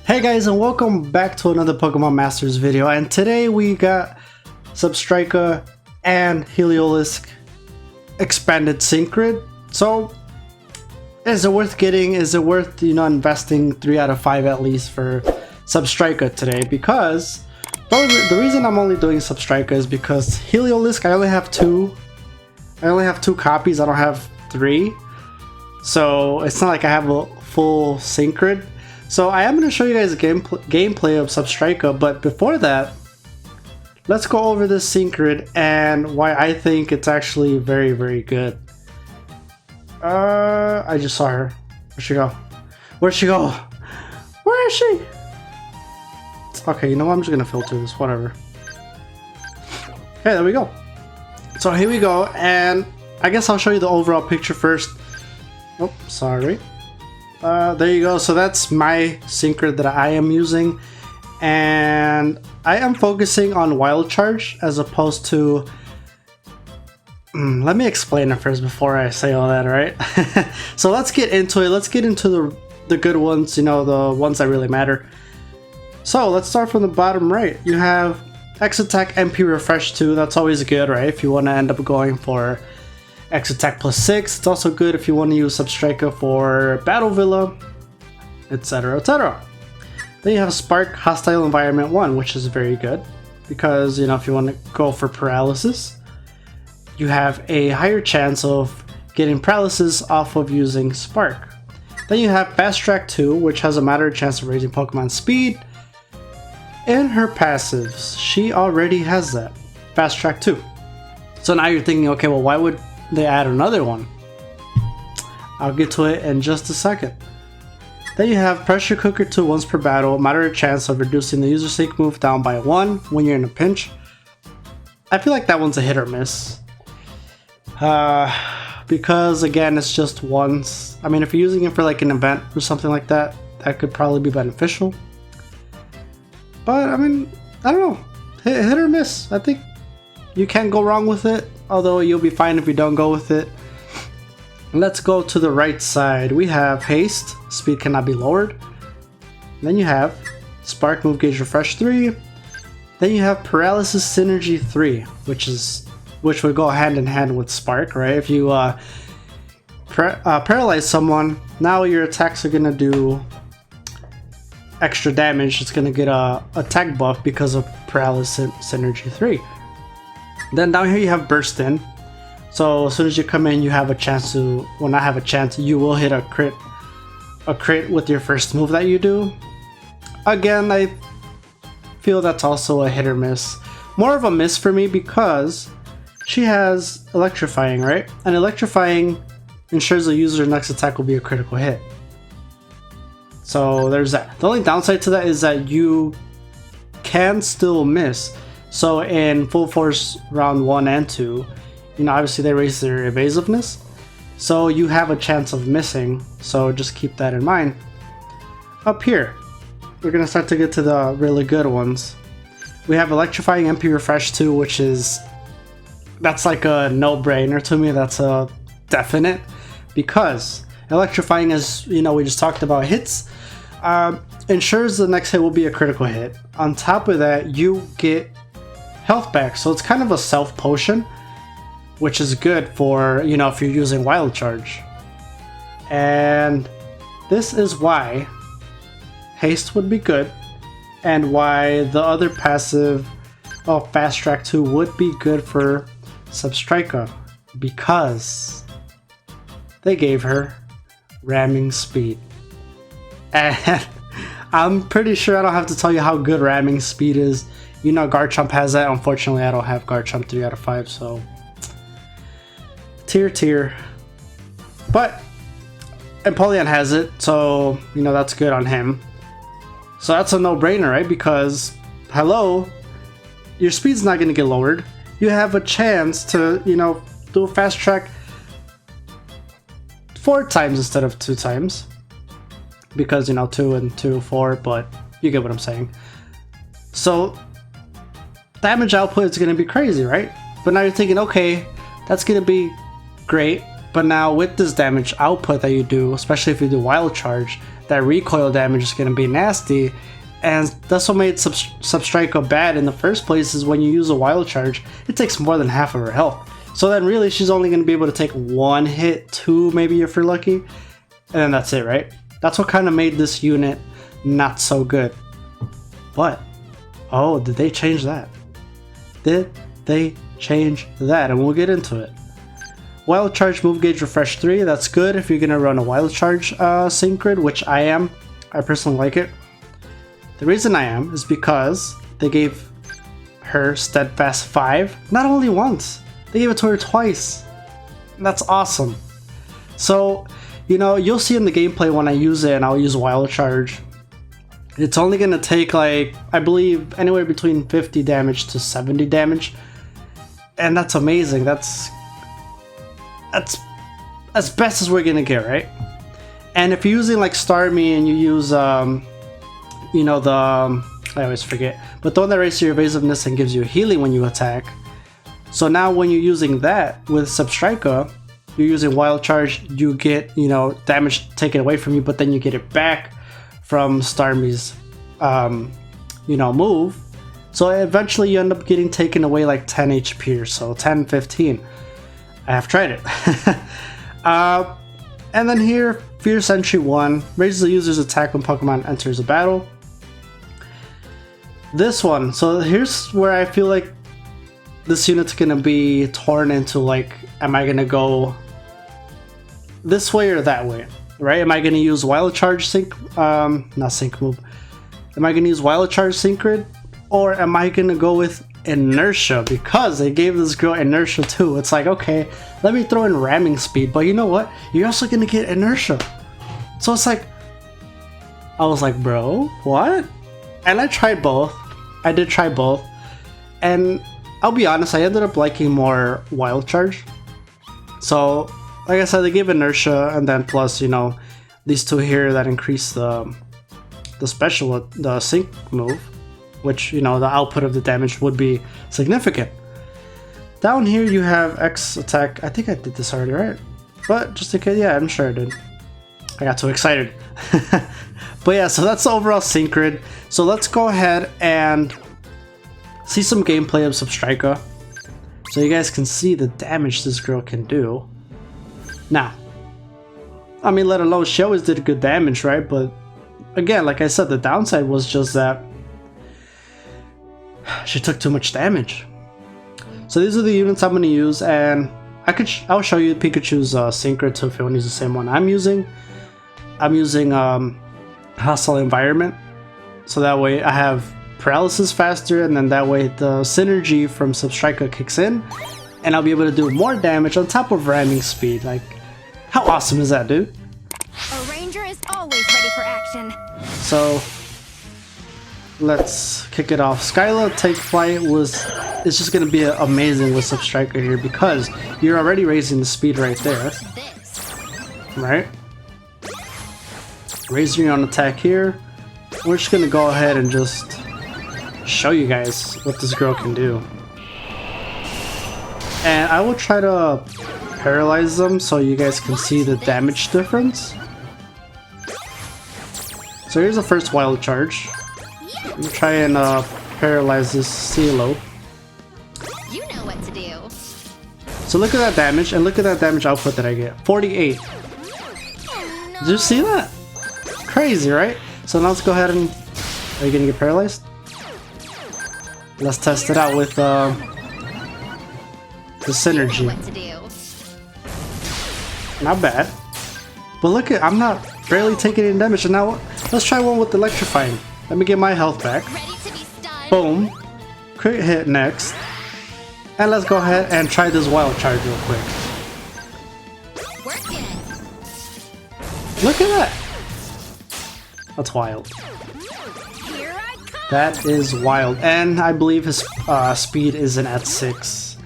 Hey guys, and welcome back to another Pokemon Masters video, and today we got Zebstrika and Heliolisk expanded Synchrid. So is it worth getting? Is it worth, investing 3 out of 5 at least for Zebstrika today? Because the reason I'm only doing Zebstrika is because Heliolisk, I only have two copies. I don't have 3. So it's not like I have a full Synchrid. So I am going to show you guys a gameplay of Zebstrika, but before that, let's go over this Synchrid and why I think it's actually very, very good. I just saw her. Where'd she go? Where'd she go? Where is she? Okay, you know what? I'm just going to filter this, whatever. Okay, there we go. So here we go, and I guess I'll show you the overall picture first. Oh, sorry. There you go. So that's my Synchrid that I am using, and I am focusing on Wild Charge as opposed to let me explain it first before I say all that, right? So let's get into it. Let's get into the good ones, the ones that really matter. So let's start from the bottom right. You have X Attack MP Refresh 2. That's always good, right? If you want to end up going for X Attack plus 6. It's also good if you want to use Zebstrika for Battle Villa, etc, etc. Then you have Spark Hostile Environment 1, which is very good because, if you want to go for Paralysis, you have a higher chance of getting Paralysis off of using Spark. Then you have Fast Track 2, which has a moderate chance of raising Pokemon speed. In her passives, she already has that, Fast Track 2. So now you're thinking, okay, well, why would they add another one? I'll get to it in just a second. Then you have Pressure Cooker 2 once per battle, moderate chance of reducing the user sync move down by 1 when you're in a pinch. I feel like that one's a hit or miss. Because again, it's just once. I mean, if you're using it for like an event or something like that, that could probably be beneficial. But I mean, I don't know. Hit or miss. I think you can't go wrong with it, although you'll be fine if you don't go with it. Let's go to the right side. We have Haste, speed cannot be lowered. Then you have Spark Move Gauge Refresh 3. Then you have Paralysis Synergy 3, which would go hand in hand with Spark, right? If you paralyze someone, now your attacks are gonna do extra damage. It's gonna get a attack buff because of Paralysis Synergy 3. Then down here you have Burst In. So as soon as you come in, you have a chance to, well, not have a chance, you will hit a crit with your first move that you do. Again, I feel that's also a hit or miss. More of a miss for me because she has Electrifying, right? And Electrifying ensures the user's next attack will be a critical hit. So there's that. The only downside to that is that you can still miss. So in Full Force round 1 and 2, obviously they raise their evasiveness, so you have a chance of missing, so just keep that in mind. Up here, we're going to start to get to the really good ones. We have Electrifying MP Refresh 2, which is, that's like a no-brainer to me. That's a definite, because Electrifying, as we just talked about, hits, ensures the next hit will be a critical hit. On top of that, you get health back, so it's kind of a self potion, which is good for if you're using Wild Charge. And this is why Haste would be good, and why the other passive of Fast Track 2 would be good for Zebstrika, because they gave her ramming speed. And I'm pretty sure I don't have to tell you how good ramming speed is. Garchomp has that. Unfortunately, I don't have Garchomp 3 out of 5, so tier. But Empoleon has it, so that's good on him. So that's a no-brainer, right? Because hello, your speed's not going to get lowered. You have a chance to do a fast track 4 times instead of 2 times, because 2 and 2, 4, but you get what I'm saying. So damage output is going to be crazy, right? But now you're thinking, okay, that's going to be great, but now with this damage output that you do, especially if you do Wild Charge, that recoil damage is going to be nasty. And that's what made Zebstrika bad in the first place, is when you use a wild charge, it takes more than half of her health. So then really she's only going to be able to take 1 hit, 2 maybe if you're lucky, and then that's it, right? That's what kind of made this unit not so good. But, oh, did they change that? Did they change that? And we'll get into it. Wild Charge move gauge refresh 3, that's good if you're going to run a Wild Charge Synchrid, which I am. I personally like it. The reason I am is because they gave her Steadfast 5, not only once, they gave it to her twice. That's awesome. So, you know, you'll see in the gameplay when I use it and I'll use Wild Charge. It's only going to take, like, I believe anywhere between 50 damage to 70 damage. And that's amazing. That's as best as we're going to get, right? And if you're using like Starmie and you use, you know, I always forget, but the one that raises your evasiveness and gives you healing when you attack. So now when you're using that with Zebstrika, you're using Wild Charge, you get, you know, damage taken away from you, but then you get it back from Starmie's, you know, move. So eventually you end up getting taken away like 10 HP or so, 10, 15. I have tried it. And then here, Fierce Entry 1, raises the user's attack when Pokemon enters a battle. This one, so here's where I feel like this unit's gonna be torn into, like, am I gonna go this way or that way, right? Am I gonna use Wild Charge not Sync move. Am I gonna use Wild Charge Synchrid, or am I gonna go with Inertia? Because they gave this girl Inertia too. It's like, okay, let me throw in Ramming Speed, but you know what? You're also gonna get Inertia. So it's like, I was like, bro, what? And I tried both. I did try both. And I'll be honest, I ended up liking more Wild Charge. So, like I said, they gave Inertia, and then plus, you know, these two here that increase the special, the Sync move, which, you know, the output of the damage would be significant. Down here you have X attack. I think I did this already, right? But just in case, yeah, I'm sure I did. I got too excited. But yeah, so that's the overall Synchrid. So let's go ahead and see some gameplay of Zebstrika, so you guys can see the damage this girl can do. Now, I mean, let alone she always did good damage, right? But again, like I said, the downside was just that she took too much damage. So these are the units I'm going to use, and I'll show you Pikachu's Synchrid too if you want to use the same one I'm using. I'm using Hostile Environment, so that way I have Paralysis faster, and then that way the synergy from Zebstrika kicks in, and I'll be able to do more damage on top of Ramming Speed. Like, how awesome is that, dude? A ranger is always ready for action. So let's kick it off. Skyla Take Flight is just gonna be amazing with Zebstrika here, because you're already raising the speed right there, right? Raise your own attack here. We're just gonna go ahead and just show you guys what this girl can do. And I will try to paralyze them so you guys can see the damage difference. So here's the first Wild Charge. I'm gonna try and paralyze this CeeLo. You know what to do. So look at that damage, and look at that damage output that I get. 48. Did you see that? Crazy, right? So now let's go ahead and... Are you gonna get paralyzed? Let's test it out with the synergy. Not bad. But look at... I'm not barely taking any damage. And now let's try one with Electrifying. Let me get my health back. Boom. Crit hit next. And let's go ahead and try this Wild Charge real quick. Look at that. That's wild. That is wild. And I believe his speed isn't at 6.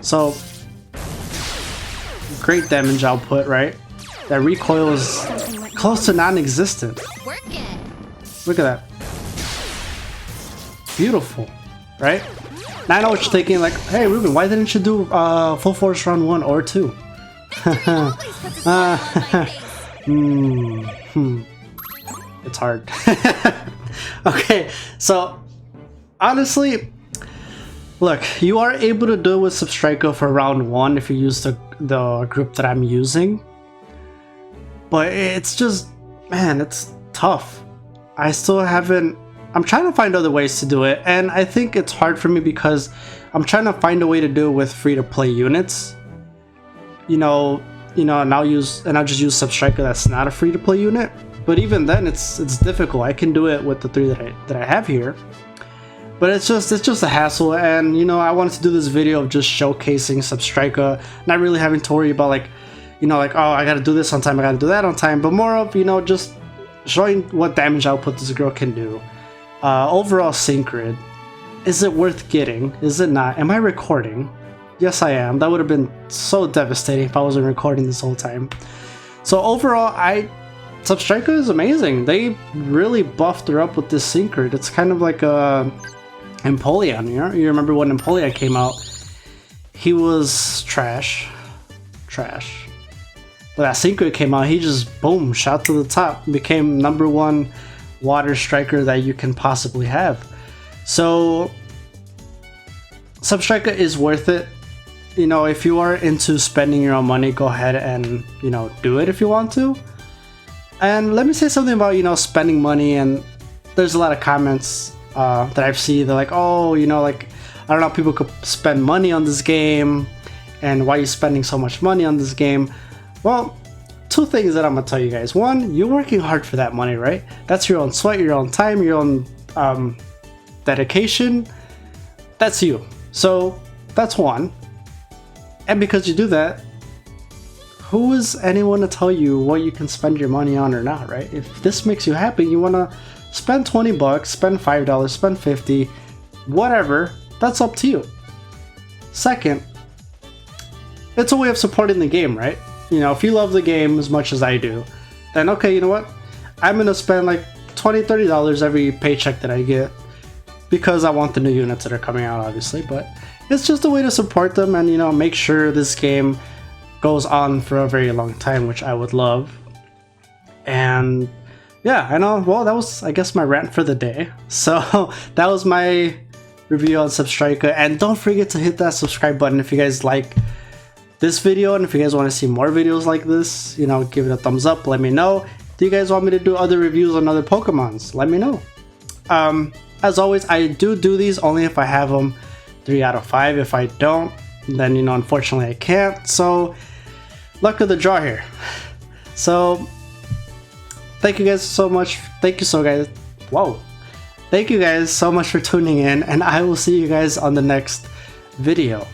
So, great damage output, right? That recoil is close to non-existent. Look at that. Beautiful, right? Now I know what you're thinking, like, hey Ruben, why didn't you do full force round 1 or 2? It's hard. Okay, so honestly, look, you are able to do it with Zebstrika for round 1 if you use the group that I'm using. But it's just, man, it's tough. I still haven't... I'm trying to find other ways to do it, and I think it's hard for me because I'm trying to find a way to do it with free-to-play units. And I'll just use Zebstrika that's not a free-to-play unit. But even then, it's difficult. I can do it with the 3 that I have here. But it's just a hassle, and I wanted to do this video of just showcasing Zebstrika, not really having to worry about like oh, I gotta do this on time, I gotta do that on time, but more of just showing what damage output this girl can do. Overall sync grid, is it worth getting? Is it not? Am I recording? Yes, I am. That would have been so devastating if I wasn't recording this whole time. So overall, Zebstrika is amazing. They really buffed her up with this sync grid. It's kind of like a Empoleon. You remember when Empoleon came out? He was trash. But that sync grid came out, he just boom, shot to the top, became #1 water striker that you can possibly have. So Zebstrika is worth it. If you are into spending your own money, go ahead and do it if you want to. And let me say something about spending money. And there's a lot of comments that I've seen. They're like, oh, like, I don't know, people could spend money on this game, and why are you spending so much money on this game? Well, 2 things that I'm gonna tell you guys. 1, you're working hard for that money, right? That's your own sweat, your own time, your own dedication. That's you. So that's 1. And because you do that, who is anyone to tell you what you can spend your money on or not, right? If this makes you happy, you wanna spend 20 bucks, spend $5, spend 50, whatever, that's up to you. Second, it's a way of supporting the game, right? If you love the game as much as I do, then okay, you know what? I'm gonna spend like $20, $30 every paycheck that I get because I want the new units that are coming out, obviously, but it's just a way to support them and, make sure this game goes on for a very long time, which I would love. And yeah, I know, well, that was, I guess, my rant for the day. So that was my review on Zebstrika, and don't forget to hit that subscribe button if you guys like this video, and if you guys want to see more videos like this, give it a thumbs up, let me know. Do you guys want me to do other reviews on other Pokemons? Let me know. As always, I do these only if I have them 3 out of 5. If I don't, then unfortunately I can't. So luck of the draw here. So thank you guys so much. Thank you so much for tuning in, and I will see you guys on the next video.